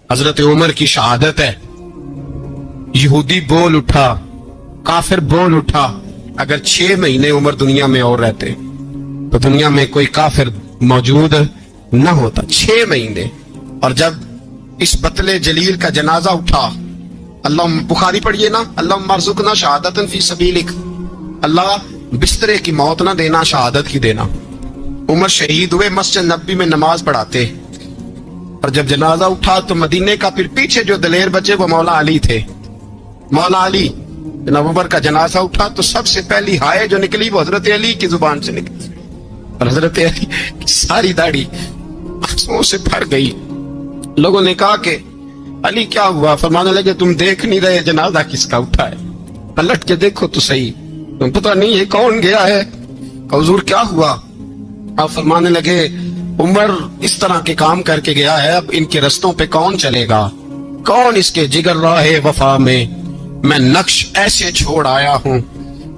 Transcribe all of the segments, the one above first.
हजरत उमर की शहादत है। यहूदी बोल उठा, काफिर बोल उठा, अगर 6 महीने उमर दुनिया में और रहते तो दुनिया में कोई काफिर मौजूद न होता। 6 महीने। और जब इस बतले जलील का जनाजा उठा, अल्लाह, बुखारी पढ़िए ना, अल्लाह मरजुकना शहादतन फी सबीलिक, अल्लाह बिस्तरे की मौत ना देना, शहादत की देना। उमर शहीद हुए, मस्जिद नबी में नमाज पढ़ाते। और जब जनाजा उठा तो मदीने का फिर पीछे जो दलेर बचे वो मौला अली थे। मौला अली, जनाब उमर का जनाजा उठा तो सबसे पहली हाय जो निकली वो हजरत अली की जुबान से निकली। और हजरत अली की सारी दाढ़ी आंसुओं से भर गई। लोगों ने कहा कि अली क्या हुआ? फरमाने लगे, तुम देख नहीं रहे जनाजा किसका उठा है? पलट के देखो तो सही, तुम पता नहीं है कौन गया है? हुजूर क्या हुआ? आप फरमाने लगे, उमर इस तरह के काम करके गया है, अब इनके रस्तों पे कौन चलेगा? कौन इसके जिगर राहे वफा में मैं नक्श ऐसे छोड़ आया हूँ,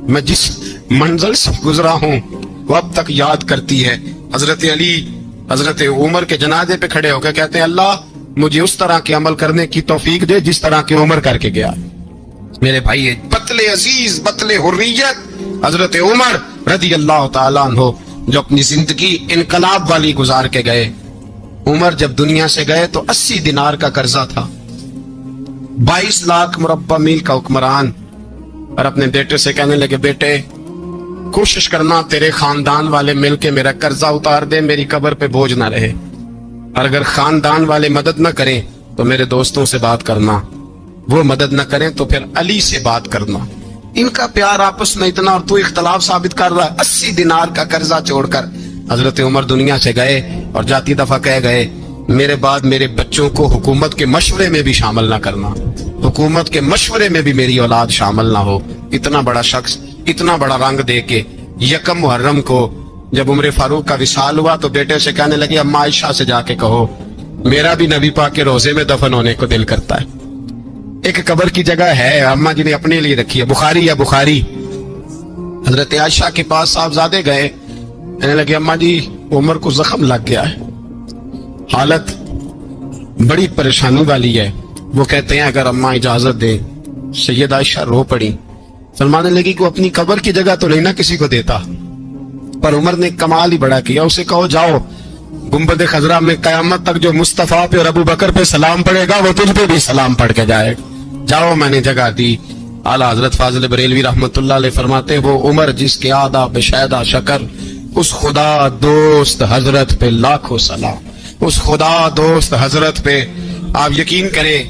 मैं जिस मंजिल से गुजरा हूँ वो अब तक याद करती है। हजरत अली हजरत उमर के जनाजे पे खड़े होकर कहते हैं, अल्लाह मुझे उस तरह के अमल करने की तौफीक दे जिस तरह के उमर करके गया। मेरे भाई, बतले अजीज, बतले हुर्रियत हजरत उमर रदी अल्लाह तआला अन्हु, जो अपनी जिंदगी इनकलाब वाली गुजार के गए। उमर जब दुनिया से गए तो 80 दिनार का कर्जा था। 22 लाख मुरब्बा मील का हुक्मरान। और अपने बेटे से कहने लगे, बेटे कोशिश करना तेरे खानदान वाले मिलके मेरा कर्जा उतार दे, मेरी कब्र पे बोझ ना रहे। और अगर खानदान वाले मदद न करें तो मेरे दोस्तों से बात करना, वो मदद न करें तो फिर अली से बात करना। इनका प्यार आपस में इतना, और तू इख्तलाफ साबित कर रहा है। 80 दिनार का कर्जा छोड़कर हजरत उमर दुनिया से गए और जाती दफा कह गए, मेरे बाद मेरे बच्चों को हुकूमत के मशवरे में भी शामिल ना करना, हुकूमत के मशवरे में भी मेरी औलाद शामिल ना हो। इतना बड़ा शख्स इतना बड़ा रंग दे के यकम मुहर्रम को जब उमर फारूक का विसाल हुआ तो बेटे से कहने लगे, अम्मा आयशा से जाके कहो मेरा भी नबी पाक के रोजे में दफन होने को दिल करता है। एक कब्र की जगह है अम्मा जी ने अपने लिए रखी है, बुखारी या बुखारी। हजरत आयशा के पास साहबजादे गए, कहने लगे, अम्मा जी उमर को जख्म लग गया है, हालत बड़ी परेशानी वाली है। वो कहते हैं अगर अम्मा इजाजत दे। सैयद आयशा रो पड़ी, फरमाने लगी कि वो अपनी कब्र की जगह तो नहीं ना किसी को देता। पर उमर ने कमाल ही बड़ा किया, उसे कहो जाओ गुंबद खजरा में कयामत तक जो मुस्तफा पे और अबू बकर पे सलाम पड़ेगा वो तुझ पे भी सलाम पढ़ के जाएगा। जाओ, मैंने जगह दी। आला हजरत फाजिल बरेलवी रहमतुल्लाह अलैह फरमाते हैं, वो उमर जिसके आदा बेशैदा शकर, उस खुदा दोस्त हजरत पे लाखों सलाम। उस खुदा दोस्त हजरत पे आप यकीन करें,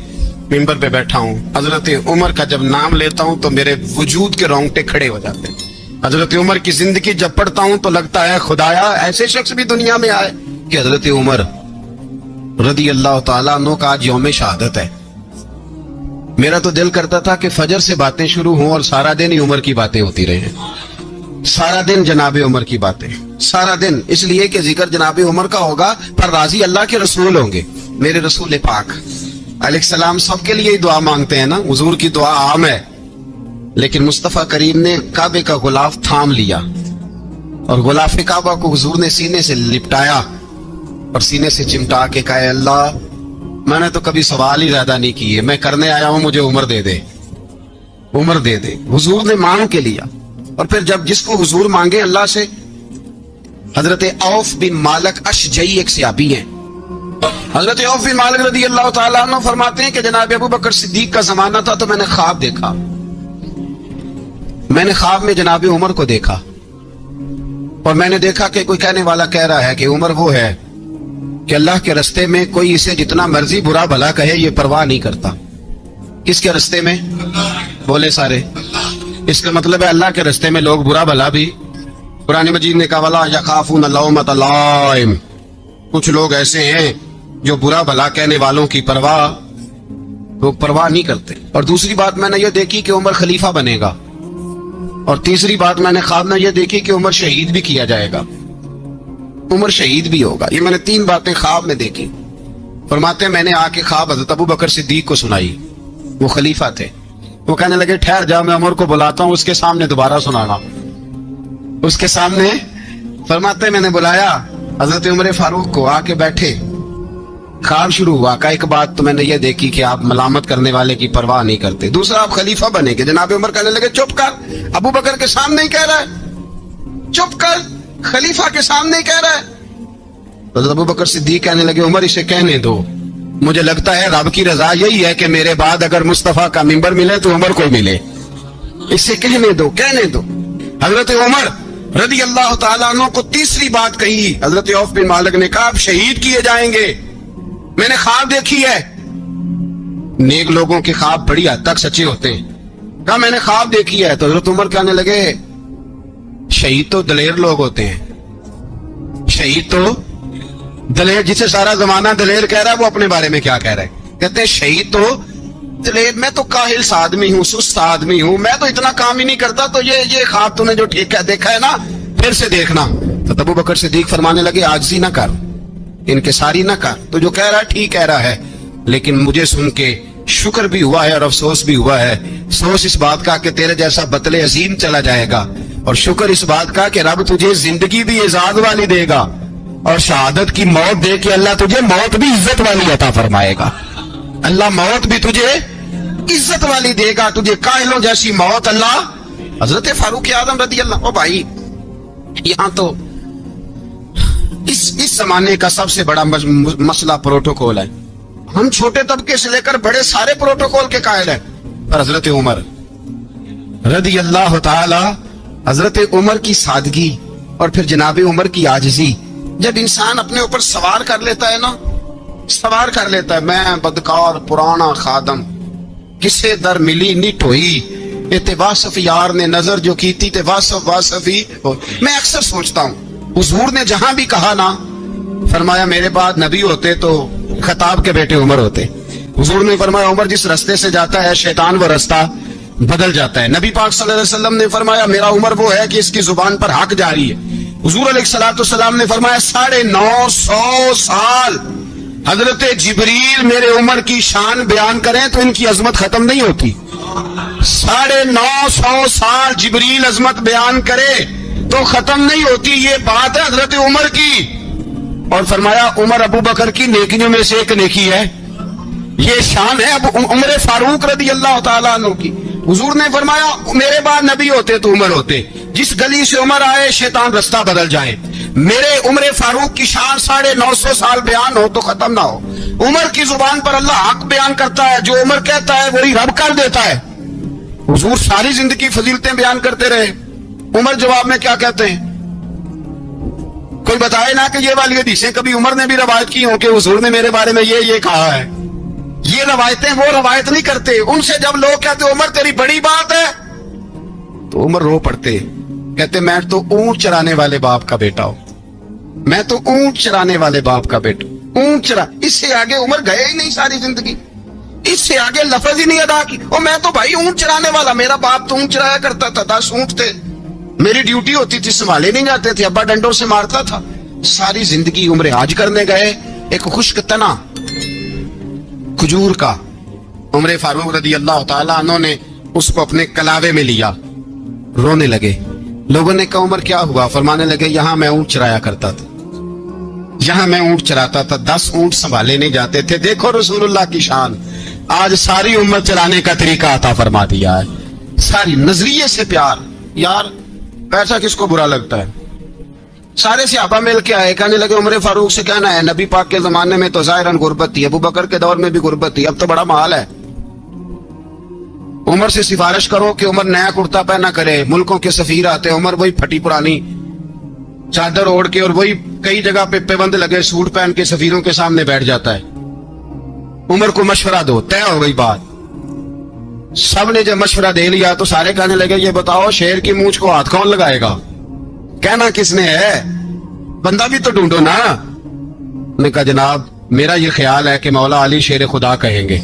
मिंबर पे बैठा हूँ, हजरत उमर का जब नाम लेता हूँ तो मेरे वजूद के रोंगटे खड़े हो जाते हैं। हजरत उमर की जिंदगी जब पढ़ता हूँ तो लगता है खुदाया ऐसे शख्स भी दुनिया में आए कि हजरत उमर रदी अल्लाह तआला अन्हु का आज यौम शहादत है। मेरा तो दिल करता था कि फजर से बातें शुरू हों और सारा दिन ही उमर की बातें होती रहे, सारा दिन जनाबे उमर की बातें, सारा दिन। इसलिए कि जिक्र जनाबे उमर का होगा पर राजी अल्लाह के रसूल होंगे। मेरे रसूल पाक अलैहिस्सलाम सबके लिए ही दुआ मांगते हैं ना, हुजूर की दुआ आम है, लेकिन मुस्तफा करीम ने काबे का गुलाफ थाम लिया और गुलाफ काबा को हुजूर ने सीने से लिपटाया और सीने से चिमटा के कहा, अल्लाह मैंने तो कभी सवाल ही ज्यादा नहीं किए, मैं करने आया हूं, मुझे उम्र दे दे, उम्र दे दे। हुजूर ने मांग के लिया। और फिर जब जिसको हुजूर मांगे अल्लाह से, हजरत औफ बिन मालिक अशजई एक सहाबी हैं, हजरत औफ बिन मालिक रदी अल्लाह तआला अन्हु फरमाते हैं कि जनाब अबू बकर सिद्दीक का जमाना था तो मैंने ख्वाब देखा, मैंने ख्वाब में जनाब उमर को देखा और मैंने देखा कि कोई कहने वाला कह रहा है कि उमर वो है कि अल्लाह के रास्ते में कोई इसे जितना मर्जी बुरा भला कहे ये परवाह नहीं करता। किसके रास्ते में? बोले सारे। इसका मतलब है अल्लाह के रास्ते में लोग बुरा भला भी, कुरान मजीद ने कहा वला यखाफून लौमत लाइम, कुछ लोग ऐसे हैं जो बुरा भला कहने वालों की परवाह नहीं करते। और दूसरी बात मैंने ये देखी कि उमर खलीफा बनेगा। और तीसरी बात मैंने ख्वाब में ये देखी कि उमर शहीद भी किया जाएगा, उमर शहीद भी होगा। ये मैंने 3 बातें ख्वाब में देखी। फरमाते मैंने आके ख्वाब हज़रत अबू बकर सिद्दीक को सुनाई, वो खलीफा थे। वो कहने लगे ठहर जा, मैं उमर को बुलाता हूँ, उसके सामने दोबारा सुनाना। उसके सामने फरमाते मैंने बुलाया हजरत उमर फारूक को, आके बैठे। ख्वाब शुरू हुआ का एक बात तो मैंने ये देखी कि आप मलामत करने वाले की परवाह नहीं करते, दूसरा आप खलीफा बनेंगे। जनाब उमर कहने लगे चुप कर, अबू बकर के सामने ही कह रहा है, चुप कर, खलीफा के सामने ही कह रहा है। तो अबू बकर सिद्दीक कहने लगे उमर इसे कहने दो, मुझे लगता है रब की रजा यही है कि मेरे बाद अगर मुस्तफा का मिंबर मिले तो उमर को मिले, इसे कहने दो, कहने दो। हजरत उमर रदी अल्लाह तआला अन्हु को तीसरी बात कही। हजरत औफ बिन मालिक ने कहा आप शहीद किए जाएंगे, मैंने ख्वाब देखी है। नेक लोगों के ख्वाब बड़ी हद तक सच्चे होते हैं। कहा मैंने ख्वाब देखी है। तो हजरत उमर कहने लगे शहीद तो दलेर लोग होते हैं, शहीद तो दलेर, जिसे सारा जमाना दलेर कह रहा है वो अपने बारे में क्या कह रहा है। कहते हैं शहीद तो दलेर, मैं तो काहिल सा आदमी हूँ, सुस्त आदमी हूँ, मैं तो इतना काम ही नहीं करता, तो ये ख्वाब तूने जो ठीक है देखा है ना फिर से देखना। तो अबू बकर सिद्दीक फरमाने लगे आजिज़ी ना कर, इनकिसारी ना कर, तो जो कह रहा है ठीक कह रहा है, लेकिन मुझे सुन के शुक्र भी हुआ है और अफसोस भी हुआ है। अफसोस इस बात का कि तेरे जैसा बतले अजीम चला जाएगा, और शुक्र इस बात का कि रब तुझे जिंदगी भी इज़्ज़त वाली देगा, और शहादत की मौत दे के अल्लाह तुझे मौत भी इज्जत वाली अता फरमाएगा। अल्लाह मौत भी तुझे इज्जत वाली देगा, तुझे काहिलों जैसी मौत अल्लाह। हजरत फारूक आजम रदी अल्लाह, ओ भाई यहां तो इस जमाने का सबसे बड़ा मसला प्रोटोकॉल है। हम छोटे तबके से लेकर बड़े सारे प्रोटोकॉल के कायल हैं, पर हजरत उमर रदी अल्लाह ताला, हजरत उमर की सादगी और फिर जनाब उमर की आजिज़ी, जब इंसान अपने ऊपर सवार कर लेता है ना, सवार कर लेता है, मैं बदकार पुराना खादम किसे दर मिली नी टोई, इते वासफ यार ने नजर जो की थी ते वासफ वासफी। मैं अक्सर सोचता हूँ हुजूर ने जहां भी कहा ना, फरमाया मेरे बाद नबी होते तो खताब के बेटे उमर होते। हुजूर ने फरमाया उमर जिस रास्ते से जाता है शैतान वो रास्ता बदल जाता है। नबी पाक सल्लल्लाहु अलैहि वसल्लम ने फरमाया मेरा उमर वो है कि इसकी जुबान पर हक जारी है। हुजूर अलैहिस्सलाम ने फरमाया 950 साल हजरत जिब्रील मेरे उमर की शान बयान करें तो इनकी अजमत खत्म नहीं होती। 950 साल जिब्रील अजमत बयान करे तो खत्म नहीं होती। ये बात है हजरत उमर की। और फरमाया उमर अबू बकर की नेकियों में से एक नेकी है, ये शान है अब उमर फारूक रदी अल्लाह ताला अन्हु की। हुजूर ने फरमाया मेरे बाद नबी होते तो उमर होते, जिस गली से उमर आए शैतान रास्ता बदल जाए। मेरे उमर फारूक की शान 950 साल बयान हो तो खत्म ना हो। उमर की जुबान पर अल्लाह हक बयान करता है, जो उमर कहता है वही रब कर देता है। हुजूर सारी जिंदगी फजीलतें बयान करते रहे, उमर जवाब में क्या कहते हैं? कोई बताए ना कि ये वाली हदीसें कभी उमर ने भी रवायत की हो कि हुजूर ने मेरे बारे में ये कहा है। ये रवायतें वो रवायत नहीं करते। उनसे जब लोग कहते उमर तेरी बड़ी बात है तो उमर रो पड़ते, कहते मैं तो ऊंट चराने वाले बाप का बेटा हूं, मैं तो ऊंट चराने वाले बाप का बेटा, ऊंट चरा। इससे आगे उमर गए ही नहीं सारी जिंदगी, इससे आगे लफ्ज ही नहीं अदा की। और मैं तो भाई ऊंट चराने वाला, मेरा बाप तो ऊंट चराया करता था, 10 ऊंट थे, मेरी ड्यूटी होती थी, संभाले नहीं जाते थे, अब्बा डंडों से मारता था। सारी जिंदगी उम्र हाज करने गए, एक खुश्क तना खजूर का उमर फारूक रदी अल्लाह ताला अन्हु ने उसको अपने कलावे में लिया, रोने लगे। लोगों ने कहा उमर क्या हुआ? फरमाने लगे यहाँ मैं ऊंट चराया करता था, यहाँ मैं ऊंट चराता था, 10 ऊंट संभाले नहीं जाते थे। देखो रसूलुल्लाह की शान, आज सारी उम्मत चलाने का तरीका अता फरमा दिया है, सारी नजरिए से प्यार। यार पैसा किसको बुरा लगता है? सारे सहाबा मिल के आए, कहने लगे उमर फारूक से कहना है नबी पाक के जमाने में तो जाहिरन गुर्बत थी, अबू बकर के दौर में भी गुर्बत थी, अब तो बड़ा माल है। उमर से सिफारिश करो कि उमर नया कुर्ता पहना करे। मुल्कों के सफीर आते, उमर वही फटी पुरानी चादर ओढ़ के और वही कई जगह पे पाबंद लगे सूट पहन के सफीरों के सामने बैठ जाता है। उमर को मशवरा दो, तय हो गई बात। सब ने जब मशवरा दे लिया तो सारे कहने लगे ये बताओ शेर की मूंछ को हाथ कौन लगाएगा? कहना किसने है? बंदा भी तो ढूंढो ना। उन्होंने कहा जनाब मेरा ये ख्याल है कि मौला अली शेर खुदा कहेंगे,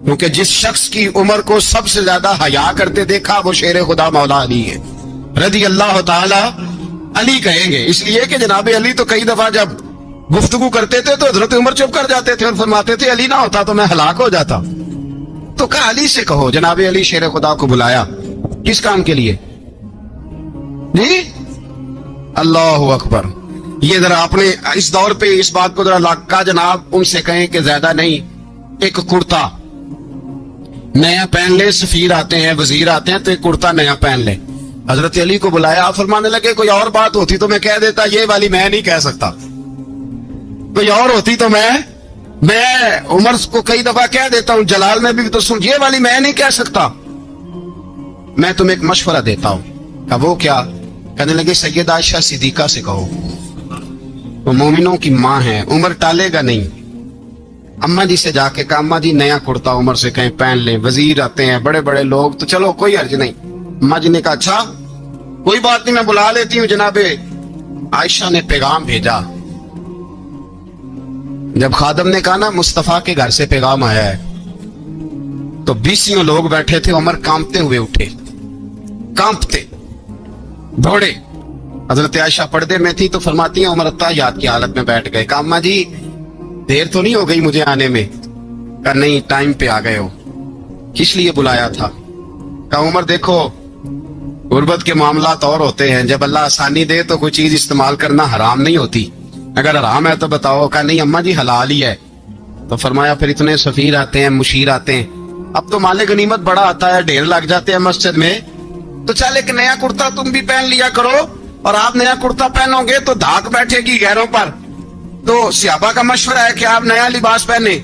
क्योंकि जिस शख्स की उम्र को सबसे ज्यादा हया करते देखा वो शेर खुदा मौला अली है रदी अल्लाह ताला। अली कहेंगे इसलिए कि जनाब अली तो कई दफा जब गुफ्तगू करते थे तो हजरत उमर चुप कर जाते थे और फरमाते थे अली ना होता तो मैं हलाक हो जाता। तो कहा अली से कहो। जनाब अली शेर खुदा को बुलाया, किस काम के लिए? जी अल्लाह अकबर। یہ ذرا اپنے اس دور پہ اس بات کو ذرا لگا جناب ان سے کہیں کہ زیادہ نہیں، ایک کرتا نیا پہن لے، سفیر آتے ہیں وزیر آتے ہیں تو ایک کرتا نیا پہن لے۔ حضرت علی کو بلایا، فرمانے لگے کوئی اور بات ہوتی تو میں کہہ دیتا، یہ والی میں نہیں کہہ سکتا، کوئی اور ہوتی تو میں عمر کو کئی دفعہ کہہ دیتا ہوں، جلال میں بھی تو سن، یہ والی میں نہیں کہہ سکتا، میں تمہیں ایک مشورہ دیتا ہوں۔ کہا وہ کیا؟ کہنے لگے سید عائشہ صدیقہ سے کہو، وہ مومنوں کی ماں ہے، عمر ٹالے گا نہیں۔ اماں جی سے جا کے کہا اماں جی نیا کرتا عمر سے کہیں پہن لیں، وزیر آتے ہیں بڑے بڑے لوگ تو چلو کوئی حرج نہیں۔ اماں جی نے کہا اچھا کوئی بات نہیں میں بلا لیتی ہوں۔ جناب عائشہ نے پیغام بھیجا، جب خادم نے کہا نا مصطفیٰ کے گھر سے پیغام آیا ہے، تو 20 لوگ بیٹھے تھے، عمر کانپتے ہوئے اٹھے، کانپتے دوڑے۔ حضرت عائشہ پردے میں تھی تو فرماتی ہیں عمر یاد کی حالت میں بیٹھ گئے۔ کہا اماں جی دیر تو نہیں ہو گئی مجھے آنے میں؟ کہا نہیں ٹائم پہ آ گئے ہو، کس لیے بلایا تھا؟ کہا عمر دیکھو غربت کے معاملات اور ہوتے ہیں، جب اللہ آسانی دے تو کوئی چیز استعمال کرنا حرام نہیں ہوتی، اگر حرام ہے تو بتاؤ۔ کہا نہیں اماں جی حلال ہی ہے۔ تو فرمایا پھر اتنے سفیر آتے ہیں مشیر آتے ہیں، اب تو مال غنیمت بڑا آتا ہے، ڈھیر لگ جاتے ہیں مسجد میں، تو چل ایک نیا کرتا تم بھی پہن لیا کرو، اور آپ نیا کرتا پہنو گے تو دھاک بیٹھے گی غیروں پر، تو صحابہ کا مشورہ ہے کہ آپ نیا لباس پہنے۔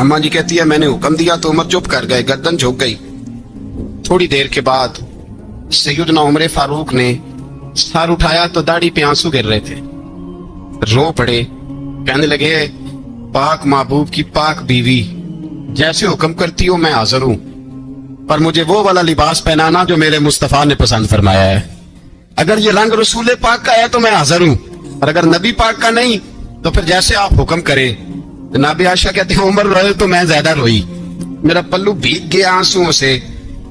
اماں جی کہتی ہے میں نے حکم دیا تو عمر چپ کر گئے، گردن جھک گئی۔ تھوڑی دیر کے بعد سیدنا عمر فاروق نے سر اٹھایا تو داڑھی پہ آنسو گر رہے تھے، رو پڑے، کہنے لگے پاک محبوب کی پاک بیوی جیسے حکم کرتی ہو میں حاضر ہوں، پر مجھے وہ والا لباس پہنانا جو میرے مصطفیٰ نے پسند فرمایا ہے، اگر یہ رنگ رسول پاک کا ہے تو میں حاضر ہوں، اور اگر نبی پاک کا نہیں تو پھر جیسے آپ حکم کریں۔ جناب عائشہ کہتے ہیں عمر روئے تو میں زیادہ روئی، میرا پلو بھیگ گیا آنسوؤں سے۔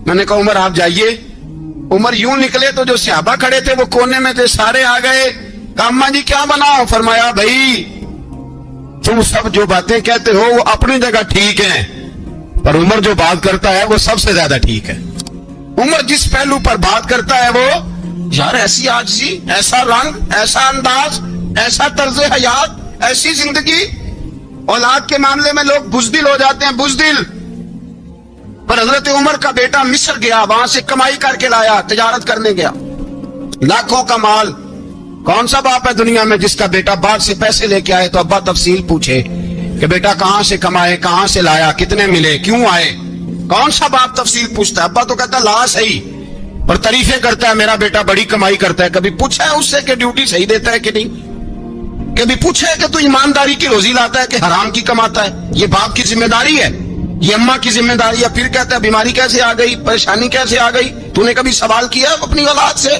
میں نے کہا عمر آپ جائیے۔ عمر یوں نکلے تو جو صحابہ کھڑے تھے وہ کونے میں تھے، سارے آ گئے۔ کہا اماں جی کیا بناؤ؟ فرمایا بھائی تم سب جو باتیں کہتے ہو وہ اپنی جگہ ٹھیک ہیں، پر عمر جو بات کرتا ہے وہ سب سے زیادہ ٹھیک ہے۔ عمر جس پہلو پر بات کرتا ہے وہ یار ایسی عاجزی، ایسا رنگ، ایسا انداز، ایسا طرز حیات، ایسی زندگی، اولاد کے معاملے میں لوگ بزدل ہو جاتے ہیں، بزدل۔ پر حضرت عمر کا بیٹا مصر گیا، وہاں سے کمائی کر کے لایا، تجارت کرنے گیا، لاکھوں کا مال۔ کون سا باپ ہے دنیا میں جس کا بیٹا باہر سے پیسے لے کے آئے تو ابا تفصیل پوچھے کہ بیٹا کہاں سے کمائے، کہاں سے لایا، کتنے ملے، کیوں آئے؟ کون سا باپ تفصیل پوچھتا ہے؟ ابا تو کہتا لا صحیح، پر تعریفیں کرتا ہے میرا بیٹا بڑی کمائی کرتا ہے۔ کبھی پوچھا ہے اس سے کہ ڈیوٹی صحیح دیتا ہے کہ نہیں؟ کبھی پوچھا ہے کہ تو ایمانداری کی روزی لاتا ہے کہ حرام کی کماتا ہے؟ یہ باپ کی ذمہ داری ہے، یہ اماں کی ذمہ داری ہے۔ پھر کہتا ہے بیماری کیسے آ گئی، پریشانی کیسے آ گئی؟ تو نے کبھی سوال کیا اپنی اولاد سے؟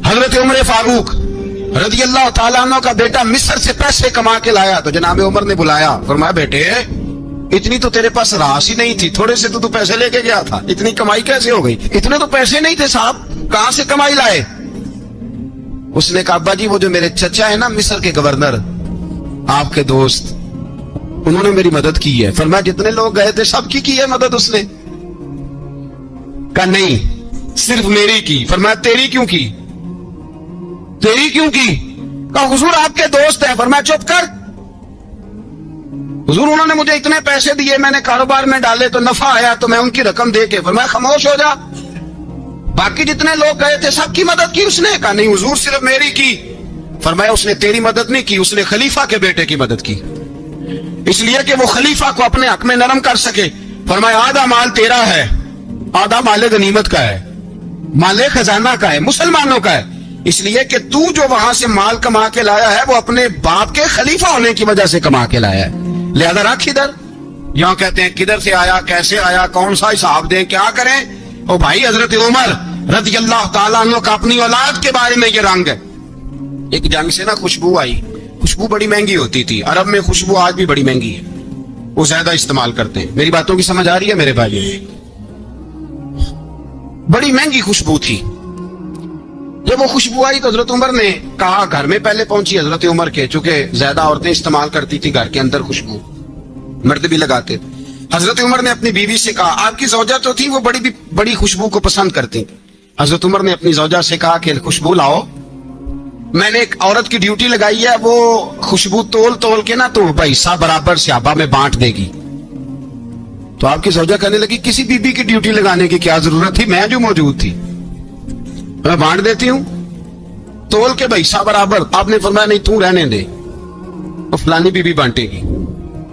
حضرت عمر فاروق رضی اللہ تعالیٰ عنہ کا بیٹا مصر سے پیسے کما کے لایا تو جناب عمر نے بلایا، فرمایا بیٹے اتنی تو تیرے پاس راس ہی نہیں تھی، تھوڑے سے تو پیسے لے کے گیا تھا، اتنی کمائی کیسے ہو گئی؟ اتنے تو پیسے نہیں تھے صاحب، کہاں سے کمائی لائے؟ اس نے کہا ابا جی وہ جو میرے چچا ہے نا مصر کے گورنر، آپ کے دوست، انہوں نے میری مدد کی ہے۔ فرمایا جتنے لوگ گئے تھے سب کی ہے مدد اس نے؟ کہا نہیں صرف میری کی۔ فرمایا تیری کیوں کی؟ تیری کیوں کی؟ کہا حضور آپ کے دوست ہیں۔ فرمایا چپ کر، حضور انہوں نے مجھے اتنے پیسے دیے، میں نے کاروبار میں ڈالے تو نفع آیا تو میں ان کی رقم دے کے۔ فرمایا خاموش ہو جا، باقی جتنے لوگ گئے تھے سب کی مدد کی اس نے؟ کہا نہیں حضور صرف میری کی۔ فرمایا اس نے تیری مدد نہیں کی، اس نے خلیفہ کے بیٹے کی مدد کی، اس لیے کہ وہ خلیفہ کو اپنے حق میں نرم کر سکے۔ فرمایا آدھا مال تیرا ہے، آدھا مال غنیمت کا ہے، مال خزانہ کا ہے، مسلمانوں کا ہے، اس لیے کہ تو جو وہاں سے مال کما کے لایا ہے وہ اپنے باپ کے خلیفہ ہونے کی وجہ سے کما کے لایا ہے، لہذا رکھ ادھر۔ یہاں کہتے ہیں کدھر سے آیا، کیسے آیا، کون سا حساب دیں، کیا کریں؟ او بھائی حضرت عمر رضی اللہ تعالیٰ عنہ کا اپنی اولاد کے بارے میں یہ رنگ ہے۔ ایک جنگ سے نا خوشبو آئی، خوشبو بڑی مہنگی ہوتی تھی، عرب میں خوشبو آج بھی بڑی مہنگی ہے، وہ زیادہ استعمال کرتے ہیں۔ میری باتوں کی سمجھ آ رہی ہے میرے بھائی؟ بڑی مہنگی خوشبو تھی۔ جب وہ خوشبو آئی تو حضرت عمر نے کہا، گھر میں پہلے پہنچی حضرت عمر کے، چونکہ زیادہ عورتیں استعمال کرتی تھی گھر کے اندر خوشبو، مرد بھی لگاتے تھے۔ حضرت عمر نے اپنی بیوی سے کہا، آپ کی زوجہ تو تھی وہ بڑی خوشبو کو پسند کرتی، حضرت عمر نے اپنی زوجہ سے کہا کہ خوشبو لاؤ۔ میں نے ایک عورت کی ڈیوٹی لگائی ہے, وہ خوشبو تول تول کے نا تو حصہ برابر صحابہ میں بانٹ دے گی. تو آپ کی زوجہ کہنے لگی کسی بی بی کی ڈیوٹی لگانے کی کیا ضرورت تھی, میں جو موجود تھی میں بانٹ دیتی ہوں تول کے حصہ برابر. آپ نے فرمایا نہیں تو رہنے دے, فلانی بی بی بانٹے گی.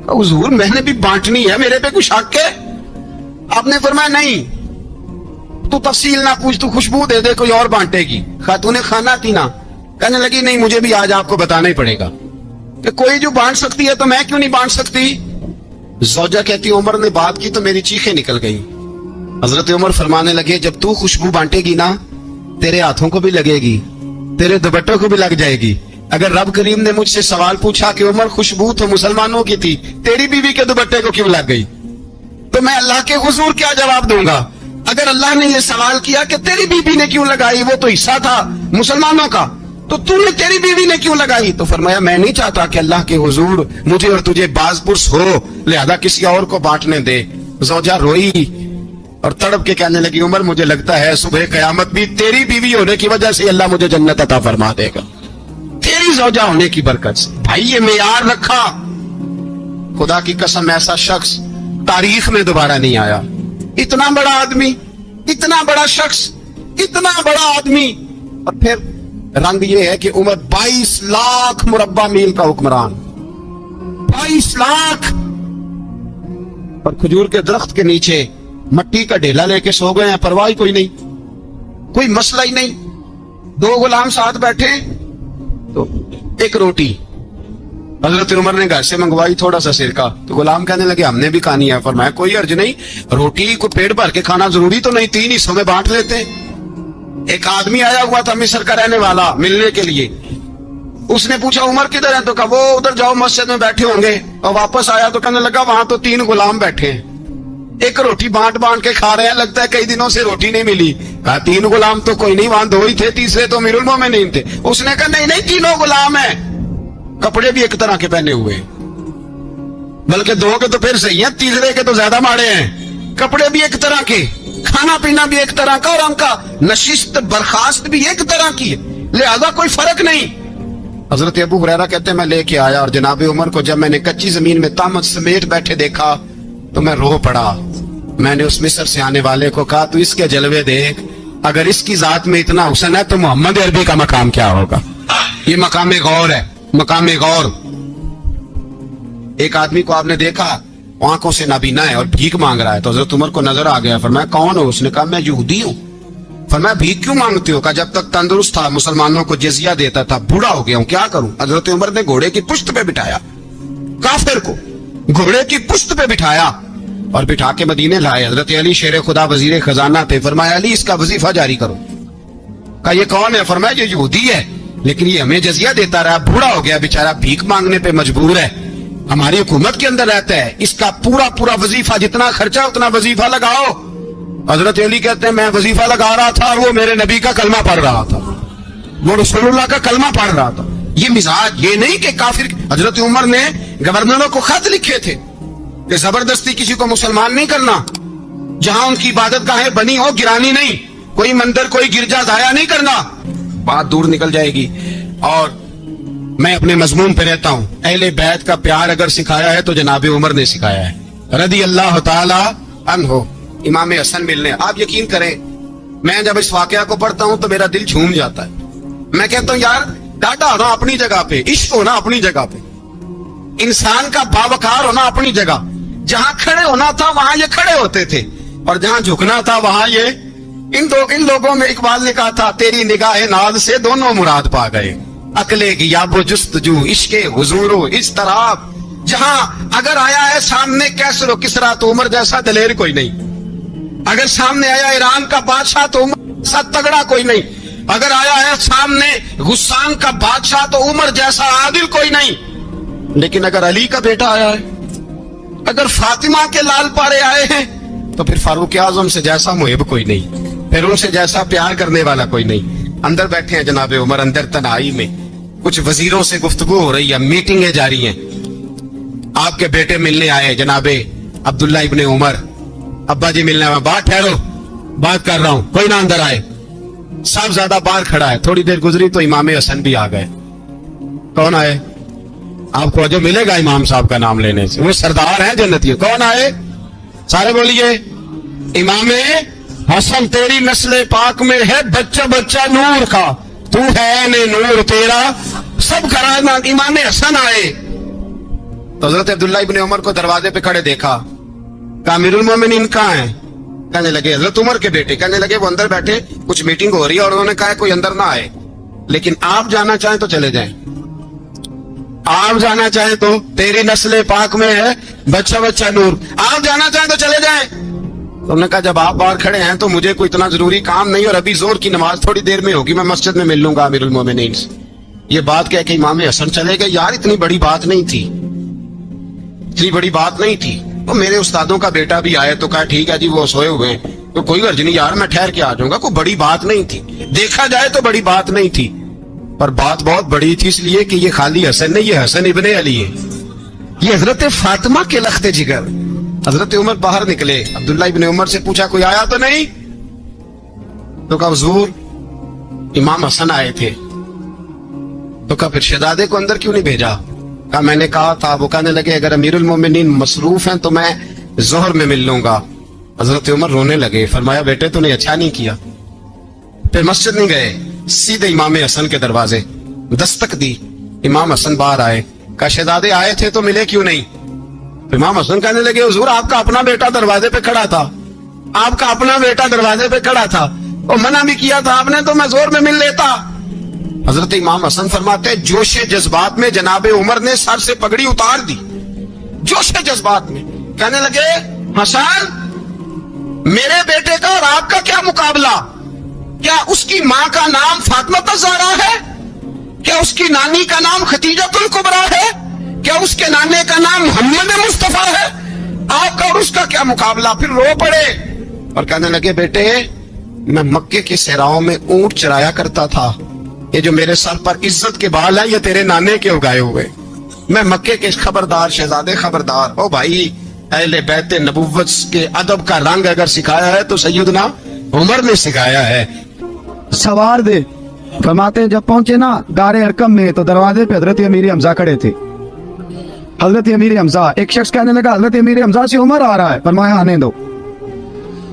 حضور میں نے بھی بانٹنی ہے, میرے پہ کچھ حق ہے؟ آپ نے فرمایا نہیں, تو تفصیل نہ پوچھ, تو خوشبو دے دے, کوئی اور بانٹے گی. خاتون خانہ تھی نا, کہنے لگی نہیں مجھے بھی آج آپ کو بتانا ہی پڑے گا کہ کوئی جو بانٹ سکتی ہے تو میں کیوں نہیں بانٹ سکتی. زوجہ کہتی عمر نے بات کی تو میری چیخیں نکل گئی. حضرت عمر فرمانے لگے جب تو خوشبو بانٹے گی نا تیرے ہاتھوں کو بھی لگے گی, تیرے دوپٹوں کو بھی لگ جائے گی. اگر رب کریم نے مجھ سے سوال پوچھا کہ عمر خوشبو تو مسلمانوں کی تھی, تیری بیوی کے دوپٹے کو کیوں لگ گئی, تو میں اللہ کے حضور کیا جواب دوں گا؟ اگر اللہ نے یہ سوال کیا کہ تیری بیوی نے کیوں لگائی, وہ تو حصہ تھا مسلمانوں کا, تو نے تیری بیوی نے کیوں لگائی؟ تو فرمایا میں نہیں چاہتا کہ اللہ کے حضور مجھے اور تجھے باز پرس ہو, لہذا کسی اور کو بانٹنے دے. زوجہ روئی اور تڑپ کے کہنے لگی عمر مجھے لگتا ہے صبح قیامت بھی تیری بیوی ہونے کی وجہ سے اللہ مجھے جنت عطا فرما دے گا, تیری زوجہ ہونے کی برکت سے. بھائی یہ معیار رکھا, خدا کی قسم ایسا شخص تاریخ میں دوبارہ نہیں آیا. اتنا بڑا آدمی, اتنا بڑا شخص, اتنا بڑا آدمی, اور پھر رنگ یہ ہے کہ عمر 22 لاکھ مربع میل کا حکمران, 22 لاکھ, اور کھجور کے درخت کے نیچے مٹی کا ڈھیلا لے کے سو گئے ہیں, پرواہ کوئی نہیں, کوئی مسئلہ ہی نہیں. 2 غلام ساتھ بیٹھے تو ایک روٹی حضرت عمر نے گھر سے منگوائی, تھوڑا سا سرکہ, تو غلام کہنے لگے ہم نے بھی کھانی ہے. فرمایا کوئی حرج نہیں, روٹی کو پیٹ بھر کے کھانا ضروری تو نہیں, 3 حصوں میں بانٹ لیتے. ایک آدمی آیا ہوا تھا مصر کا رہنے والا ملنے کے لیے, اس نے پوچھا عمر کدھر ہے, تو کہا وہ ادھر جاؤ مسجد میں بیٹھے ہوں گے. اور واپس آیا تو کہنے لگا وہاں تو 3 غلام بیٹھے ہیں, ایک روٹی بانٹ بانٹ کے کھا رہے ہیں, لگتا ہے کئی دنوں سے روٹی نہیں ملی. کہا 3 غلام تو کوئی نہیں, وہاں 2 ہی تھے, تیسرے تو امیر المومنین تھے. اس نے کہا نہیں نہیں 3 غلام ہیں, کپڑے بھی ایک طرح کے پہنے ہوئے, بلکہ 2 کے تو پھر صحیح ہیں, تیسرے کے تو زیادہ ماڑے ہیں. کپڑے بھی ایک طرح کے, کھانا پینا بھی ایک طرح کا, اور ان کا نشست برخاست بھی ایک طرح کی ہے, لہذا کوئی فرق نہیں. حضرت ابو ہریرہ کہتے ہیں میں لے کے آیا, اور جناب عمر کو جب میں نے کچی زمین میں تامت سمیٹ بیٹھے دیکھا تو میں رو پڑا. میں نے اس مصر سے آنے والے کو کہا تو اس کے جلوے دیکھ, اگر اس کی ذات میں اتنا حسن ہے تو محمد عربی کا مقام کیا ہوگا. یہ مقام غور ہے, مقام غور. ایک آدمی کو آپ نے دیکھا آنکھوں سے نابینا ہے اور بھیک مانگ رہا ہے, تو حضرت عمر کو نظر آ گیا. فرمایا کون ہو؟ اس نے کہا میں یہودی ہوں. فرمایا بھیک کیوں مانگتے ہو؟ کہا جب تک تندرست تھا مسلمانوں کو جزیہ دیتا تھا, بوڑھا ہو گیا ہوں کیا کروں. حضرت عمر نے گھوڑے کی پشت پہ بٹھایا, کافر کو گھوڑے کی پشت پہ بٹھایا اور بٹھا کے مدینے لائے. حضرت علی شیر خدا وزیر خزانہ تھے. فرمایا علی اس کا وظیفہ جاری کرو. کہا یہ کون ہے؟ فرمایا یہ یہودی ہے, لیکن یہ ہمیں جزیہ دیتا رہا, بوڑھا ہو گیا بیچارہ, بھیک مانگنے پہ مجبور ہے, ہماری حکومت کے اندر رہتا ہے, اس کا پورا وظیفہ جتنا خرچہ اتنا وظیفہ لگاؤ. حضرت علی کہتے ہیں میں وظیفہ لگا رہا تھا اور وہ میرے نبی کا کلمہ پڑھ رہا تھا, وہ رسول اللہ کا کلمہ پڑھ رہا تھا. یہ مزاج, یہ نہیں کہ کافر. حضرت عمر نے گورنروں کو خط لکھے تھے کہ زبردستی کسی کو مسلمان نہیں کرنا, جہاں ان کی عبادت گاہیں بنی ہو گرانی نہیں, کوئی مندر کوئی گرجا ضائع نہیں کرنا. بات دور نکل جائے گی. اور میں اپنے مضمون پہ رہتا ہوں. اہل بیت کا پیار اگر سکھایا ہے تو جناب عمر نے سکھایا ہے رضی اللہ تعالی عنہ. امام حسن ملنے, آپ یقین کریں میں جب اس واقعہ کو پڑھتا ہوں تو میرا دل جھوم جاتا ہے. میں کہتا ہوں یار ڈاٹا ہونا اپنی جگہ پہ, عشق ہونا اپنی جگہ پہ, انسان کا باوقار ہونا اپنی جگہ. جہاں کھڑے ہونا تھا وہاں یہ کھڑے ہوتے تھے, اور جہاں جھکنا تھا وہاں یہ ان لوگوں میں اقبال نے کہا تھا تیری نگاہ ناز سے دونوں مراد پا گئے, عقلے کی یاب و جستجو عشق حضور و اضطراب. جہاں اگر آیا ہے سامنے کیسر و کسرا تو عمر جیسا دلیر کوئی نہیں, اگر سامنے آیا ایران کا بادشاہ تو عمر جیسا تگڑا کوئی نہیں, اگر آیا ہے سامنے غسان کا بادشاہ تو عمر جیسا عادل کوئی نہیں. لیکن اگر علی کا بیٹا آیا ہے, اگر فاطمہ کے لال پارے آئے ہیں, تو پھر فاروق اعظم سے جیسا محب کوئی نہیں, پھر ان سے جیسا پیار کرنے والا کوئی نہیں. اندر بیٹھے ہیں جناب عمر, اندر تنہائی میں کچھ وزیروں سے گفتگو ہو رہی ہے, میٹنگیں جاری ہیں. آپ کے بیٹے ملنے آئے جناب عبداللہ ابن عمر, ابا جی ملنے آئے, بات ٹھہرو بات کر رہا ہوں, کوئی نہ اندر آئے. साहबजादा बाहर खड़ा है। थोड़ी देर गुजरी तो इमाम हसन भी आ गए। कौन आए? आपको जो मिलेगा इमाम साहब का नाम लेने से, वो सरदार हैं जन्नती। कौन आए? सारे बोलिए। इमाम हसन, तेरी नस्ल पाक में है बच्चा बच्चा नूर का, तू है ने नूर तेरा सब कराना। इमाम हसन आए तो हजरत अब्दुल्ला इब्ने उमर को दरवाजे पे खड़े देखा। कहा अमीरुल मोमिनीन कहाँ है? कहने लगे हजरत उमर के बेटे। कहने लगे वो अंदर बैठे, कुछ मीटिंग हो रही है और उन्होंने कहा कोई अंदर ना आए, लेकिन आप जाना चाहें तो चले जाएं। आप जाना चाहें तो, तेरी नस्ल पाक में है बच्चा बच्चा नूर, आप जाना चाहें तो चले जाएं। तो उन्होंने कहा जब आप बाहर खड़े हैं तो मुझे कोई इतना जरूरी काम नहीं, और अभी जोर की नमाज थोड़ी देर में होगी, मैं मस्जिद में मिल लूंगा अमीरुल मोमिनीन से। ये बात कह के इमाम हसन चले गए। यार इतनी बड़ी बात नहीं थी, इतनी बड़ी बात नहीं थी। तो मेरे उस्तादों का बेटा भी आए तो कहा ठीक है जी वो सोए हुए हैं, तो कोई गर्ज नहीं यार, मैं ठहर के आ जाऊंगा, कोई बड़ी बात नहीं थी। देखा जाए तो बड़ी बात नहीं थी, पर बात बहुत बड़ी थी, इसलिए कि ये खाली हसन नहीं, ये हसन इब्ने अली है, ये हजरत फातिमा के लख्ते जिगर। हजरत उमर बाहर निकले, अब्दुल्ला इब्ने उमर से पूछा कोई आया तो नहीं? तो कहा हुजूर इमाम हसन आए थे। तो कहा फिर शहजादे को अंदर क्यों नहीं भेजा? कहा मैंने कहा था। वो कहने लगे अगर अमीरुल मोमिनीन मसरूफ हैं तो मैं जोहर में मिल लूंगा। हजरत उमर रोने लगे। फरमाया बेटे तूने अच्छा नहीं किया। फिर मस्जिद नहीं गए, सीधे इमाम हसन के दरवाजे दस्तक दी। इमाम हसन बाहर आए। कहा शहजादे आए थे तो मिले क्यों नहीं? इमाम हसन कहने लगे हुजूर आपका अपना बेटा दरवाजे पे खड़ा था, आपका अपना बेटा दरवाजे पे खड़ा था, और मना भी किया था आपने, तो मैं जोर में मिल लेता। हजरत इमाम हसन फरमाते जोशे जज्बात में जनाबे उमर ने सर से पगड़ी उतार दी, जोशे जज्बात में। कहने लगे हसन मेरे बेटे का और आपका क्या मुकाबला? क्या उसकी माँ का नाम फातिमा ज़हरा है? क्या उसकी नानी का नाम खतीजतुल कुबरा है? क्या उसके नाने का नाम मोहम्मद मुस्तफा है? आपका और उसका क्या मुकाबला? फिर रो पड़े और कहने लगे बेटे मैं मक्के के सहराओं में ऊंट चराया करता था, ये जो मेरे सर पर इज्जत के बाल है ये तेरे नाने के उगाए हुए। मैं मक्के के खबरदार शहजादे खबरदार। ओ भाई अहले बैत नबुव्वत के अदब का रंग अगर सिखाया है तो सैयदना उमर ने सिखाया है। सवार दे। फरमाते जब पहुंचे ना दारे अरकम में तो दरवाजे पे हजरत अमीर हमजा खड़े थे। हजरत अमीर हमजा, एक शख्स कहने लगा हजरत अमीर हमजा से उमर आ रहा है। फरमाया आने दो।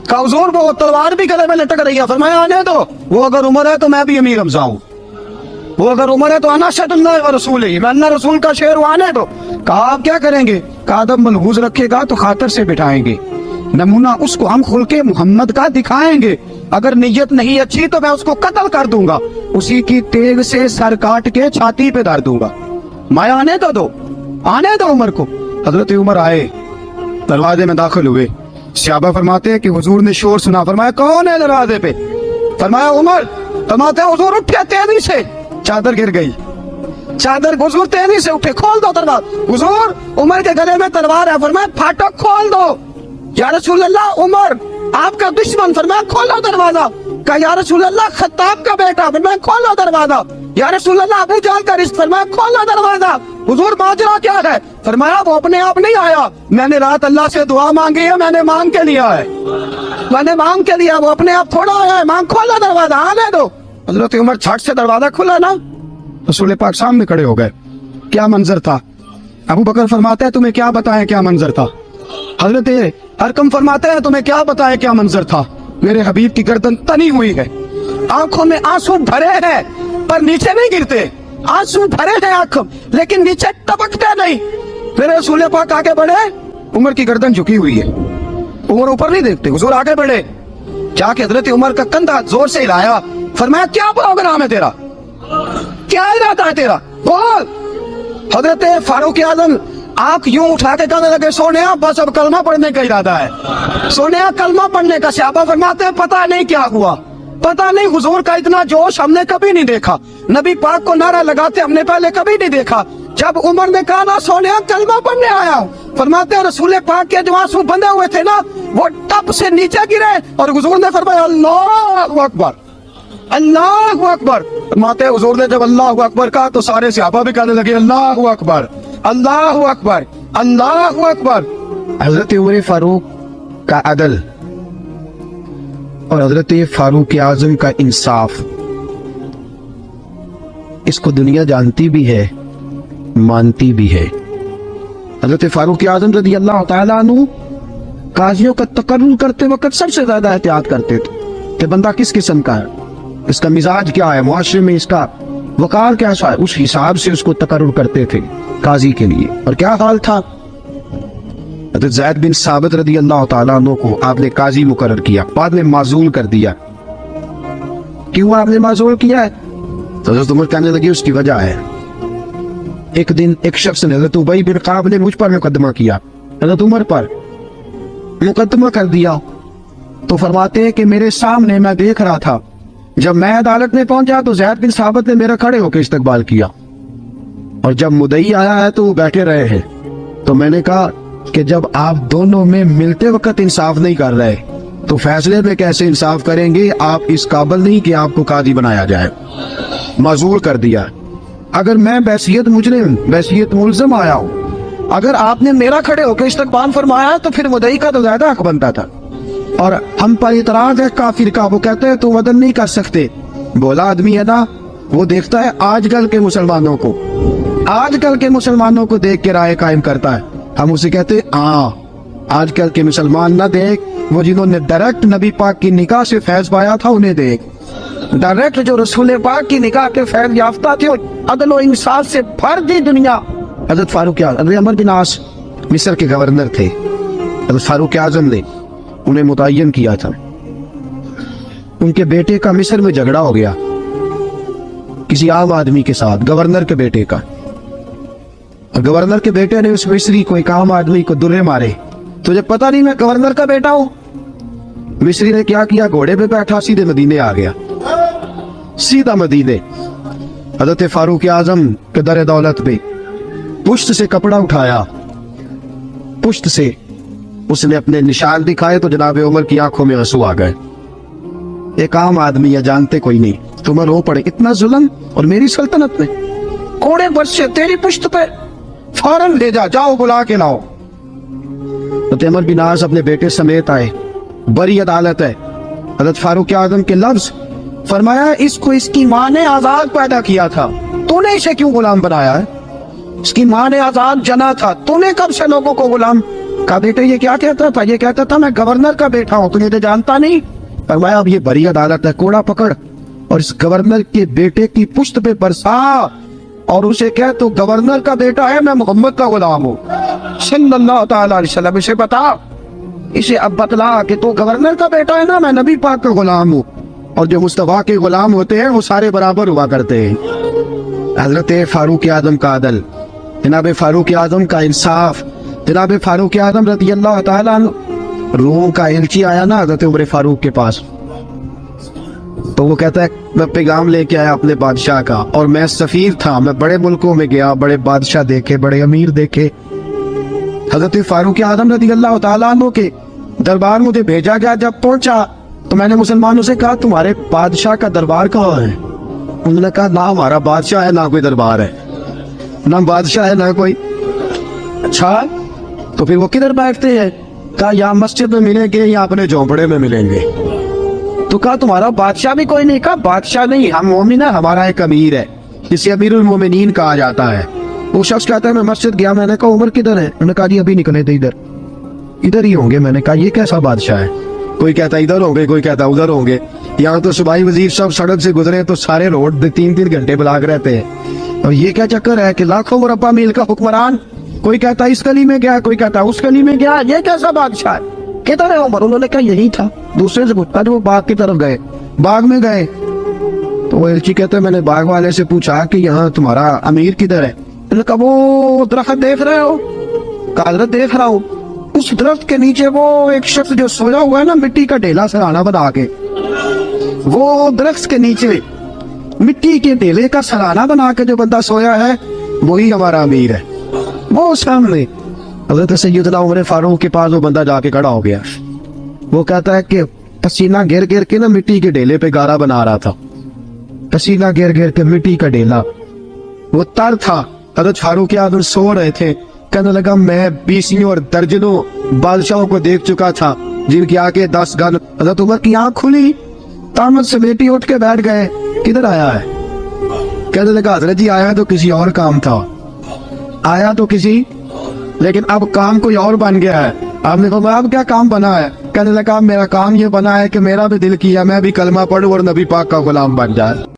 कहा हुजूर वो तलवार भी गले में लटक रही है। फरमाया आने दो। वो अगर उमर है तो मैं भी अमीर हमजा हूँ, वो अगर उमर है तो अना शहदुल्लाह व रसूल ही, मैं अल्लाह रसूल का शेर हूं, आने दो। कहा आप क्या करेंगे? कहा अदब मलहूज रखेगा तो खातर से बिठाएंगे, नमूना उसको हम खुल्के मोहम्मद का दिखाएंगे, अगर नीयत नहीं अच्छी तो मैं उसको कत्ल कर दूंगा, उसी की तेग से सर काट के छाती पे धर दूंगा। मैं आने तो दो, आने दो उमर को। हजरत उमर आए, दरवाजे में दाखिल हुए। सहाबा फरमाते हैं कि हुजूर ने शोर सुना। फरमाया कौन है दरवाजे पे? फरमाया उमर। फरमाते हुजूर उठे तेजी से, चादर गिर गई। चादर हुजूर तेजी से उठे, खोल दो दरवाजा। हुजूर उमर के गले में तलवार है। फरमाया फाटक खोल दो। या रसूल अल्लाह उमर आपका दुश्मन। फरमाया खोलो दरवाजा। कहा या रसूल अल्लाह खत्ताब का बेटा। फरमाया खोलो दरवाजा। या रसूल अल्लाह अबू जाल का रिश्ता। फरमाया खोलो दरवाजा। हुजूर माजरा क्या है? फरमाया वो अपने आप नहीं आया, मैंने रात अल्लाह से दुआ मांगी है, मैंने मांग के लिया है, मैंने मांग के लिया, वो अपने आप थोड़ा आया है। मांग खोलो दरवाजा, आने दो। हजरत उमर छट से दरवाजा खुला ना, रसूल पाक सामने खड़े हो गए। क्या मंजर था? अबू बकर फरमाते हैं तुम्हें क्या बताएं क्या मंजर था? हजरत अरकम फरमाते हैं तुम्हें क्या बताएं क्या मंजर था? मेरे हबीब की गर्दन तनी हुई है, आंखों में आंसू भरे हैं पर नीचे नहीं गिरते, आंसू भरे हैं आंख लेकिन नीचे टपकते नहीं। फिर रसूल पाक आगे बढ़े, उमर की गर्दन झुकी हुई है, उमर ऊपर नहीं देखते। हुजूर आगे बढ़े, जाके हजरत उमर का कंधा जोर से हिलाया। फरमाया क्या प्रोग्राम है तेरा, क्या इरादा है तेरा, बोल। हजरत फारूक आजम आंख यूं उठा के कहने लगे सोनिया बस अब कलमा पढ़ने का इरादा है, सोनिया कलमा पढ़ने का। सहाबा फरमाते हैं पता नहीं क्या हुआ, पता नहीं हुजूर का इतना जोश हमने कभी नहीं देखा, नबी पाक को नारा लगाते हमने पहले कभी नहीं देखा। जब उमर ने कहा ना सोनिया कलमा पढ़ने आया हूं, फरमाते हैं रसूल पाक के जो आंसू बंधे हुए थे ना वो टप से नीचे गिरे और हुजूर ने फरमाया अल्लाहु अकबर, अल्लाहु अकबर। फरमाते हैं हुजूर ने जब अल्लाहु अकबर कहा तो सारे सहाबा भी कहने लगे अल्लाहु अकबर, अल्लाहु अकबर, अल्लाहु अकबर। हजरत उमर फारूक का अदल और हजरत फारूक आजम का इंसाफ, इसको दुनिया जानती भी है, मानती भी है। हजरत फारूक आजम रज़ी अल्लाह तआला अन्हु काजियों का तकर्रुर करते वक्त सबसे ज्यादा एहतियात करते थे कि बंदा किस किस्म का है, इसका मिजाज क्या है, मुआशरे में इसका वकार कैसा है, उस हिसाब से उसको तकर्रुर करते थे काजी के लिए। और क्या हाल था, हज़रत ज़ैद बिन साबित रज़ी अल्लाह तआला अन्हु को आपने काजी मुकर्रर किया, बाद में माजूल कर दिया। क्यों आपने माजूल किया है? तो हज़रत उमर कहने लगे उसकी वजह है, एक दिन एक शख्स ने, हज़रत उबई बिन काब ने मुझ पर मुकदमा किया, हज़रत उमर पर मुकदमा कर दिया। तो फरमाते हैं कि मेरे सामने मैं देख रहा था, जब मैं अदालत में पहुंचा तो ज़ैद बिन साबित ने मेरा खड़े होकर इस्तकबाल किया, और जब मुदई आया है तो वो बैठे रहे हैं। तो मैंने कहा कि जब आप दोनों में मिलते वक्त इंसाफ नहीं कर रहे तो फैसले में कैसे इंसाफ करेंगे, आप इस काबिल नहीं कि आपको काजी बनाया जाए। माजूर कर दिया। अगर मैं बैसियत मुजरिम, बैसियत मुल्ज़िम आया हूँ, अगर आपने मेरा खड़े होकर इस्तकबाल फरमाया तो फिर मुदई का तो ज्यादा हक बनता था। और हम पर इतराज है काफिर का, वो कहते हैं तो वदन नहीं कर सकते। बोला आदमी है ना, वो देखता है आजकल के मुसलमानों को, आजकल के मुसलमानों को देख के राय कायम करता है। हम उसे कहते हैं हाँ, आजकल के मुसलमान ना देख, वो जिन्होंने डायरेक्ट नबी पाक की निगाह से फैज पाया था उन्हें देख, डायरेक्ट जो रसूल पाक की निगाह के फैज याफ्ता थे, अदल और इंसाफ से भर दी दुनिया। हजरत फारूक आजम, अमर बिन आस मिस्र के गवर्नर थे, हजरत फारूक आजम ने उन्हें मुतय्यन किया था। उनके बेटे का मिस्र में झगड़ा हो गया किसी आम आदमी के साथ, गवर्नर के बेटे का। और गवर्नर के बेटे ने उस मिस्री को, एक आम आदमी को दुर्रे मारे। तुझे पता नहीं मैं गवर्नर का बेटा हूं? मिस्री ने क्या किया, घोड़े पे बैठा सीधे मदीने आ गया, सीधा मदीने। हजरत फारूक आजम के दर दौलत पे पुश्त से कपड़ा उठाया, पुश्त से उसने अपने निशान दिखाए तो जनाब उमर की आंखों में आंसू आ गए। एक आम आदमी है, जानते कोई नहीं, तुम रो पड़े, इतना जुल्म और मेरी सल्तनत में, कोड़े बरसे तेरी पुश्त पे, फौरन ले जा, जाओ बुला के लाओ। तो अमर बिन आस अपने बेटे समेत आए, बड़ी अदालत है। हजरत फारूक आजम के लफ्ज फरमाया, इसको इसकी माँ ने आजाद पैदा किया था, तूने इसे क्यों गुलाम बनाया है? इसकी माँ ने आजाद जना था, तूने कब से लोगों को गुलाम का? बेटे ये क्या कहता था? ये कहता था मैं गवर्नर का बेटा हूँ, तुझे तो जानता नहीं। फरमाया अब ये बड़ी अदालत है, कोड़ा पकड़ और इस गवर्नर के बेटे की पुश्त पे बरसा और उसे कह तो गवर्नर का बेटा है, मैं मोहम्मद का गुलाम हूँ सल्लल्लाहु तआला अलैहि वसल्लम। इसे बता, इसे अब बतला कि तू गवर्नर का बेटा है ना, मैं नबी पाक का गुलाम हूँ। और जो मुस्तफा के गुलाम होते हैं वो सारे बराबर हुआ करते हैं। हजरत फारूक आजम का अदल, जनाब फारूक आजम का इंसाफ, जनाब फारूक आजम रज़ी अल्लाह तआला अन्हु, रूम का एलची आया ना हजरत उमर फारूक के पास, तो वो कहता है मैं पैगाम लेके आया अपने बादशाह का, और मैं सफीर था, मैं बड़े मुल्कों में गया, बड़े बादशाह देखे, बड़े अमीर देखे। हजरत फारूक आजम रज़ी अल्लाह तआला अन्हु के दरबार मुझे भेजा गया। जब पहुंचा तो मैंने मुसलमानों से कहा तुम्हारे बादशाह का दरबार कहाँ है? उन्होंने कहा ना हमारा बादशाह है ना कोई दरबार है, ना बादशाह है ना कोई। अच्छा तो फिर वो किधर बैठते हैं? कहा यहाँ मस्जिद में मिलेंगे या अपने झोंपड़े में मिलेंगे। तो कहा तुम्हारा बादशाह भी कोई नहीं? कहा बादशाह नहीं, हम मोमिन है, हमारा एक अमीर है, जिसे अमीरुल मोमिनीन कहा जाता है। वो शख्स कहता है मैं मस्जिद गया, मैंने कहा उमर किधर है? उन्होंने कहा जी अभी निकले थे, इधर इधर ही होंगे। मैंने कहा ये कैसा बादशाह है? कोई कहता इधर होंगे, कोई कहता उधर होंगे। यहाँ तो सुबाई वजीर सब सड़क से गुजरे तो सारे रोड 3-3 घंटे ब्लॉक रहते हैं। और ये क्या चक्कर है कि लाखों मुरब्बा मील का हुक्मरान, कोई कहता इस गली में गया, कोई कहता उस गली में गया, ये कैसा बादशाह है? किधर है उमर? उन्होंने कहा यही था। दूसरे से पूछा वो बाग की तरफ गए, बाग में गए तो वो एलची कहते मैंने बाग वाले से पूछा कि यहाँ तुम्हारा अमीर किधर है? उन्होंने कहा वो दरख्त देख रहे हो? कहा देख रहा हूँ। उस दरख्त के नीचे वो एक शख्स जो सोया हुआ है ना, मिट्टी का ढेला सराहना बना के, वो दरख्त के नीचे मिट्टी के ढेले का सराहना बना के जो बंदा सोया है वही हमारा अमीर है। वो सामने हज़रत सैयदना उमर फारूक के पास वो बंदा जाके खड़ा हो गया। वो कहता है कि पसीना गिर गिर के ना मिट्टी के ढेले पे गारा बना रहा था, पसीना गिर गिर के मिट्टी का ढेला, वो तर था। हज़रत फारूक आजम सो रहे थे। कहने लगा मैं 20 और दर्जनों बादशाहों को देख चुका था, جن کی آنکھیں 10 گن. حضرت عمر کی آنکھ کھلی, تامت سے بیٹی اٹھ کے بیٹھ گئے, کدھر آیا ہے؟ کہنے لگا حضرت جی آیا تو کسی اور کام تھا, آیا تو کسی, لیکن اب کام کوئی اور بن گیا ہے. آپ نے فرمایا اب کیا کام بنا ہے؟ کہنے لگا میرا کام یہ بنا ہے کہ میرا بھی دل کیا میں بھی کلمہ پڑھوں اور نبی پاک کا غلام بن جائے.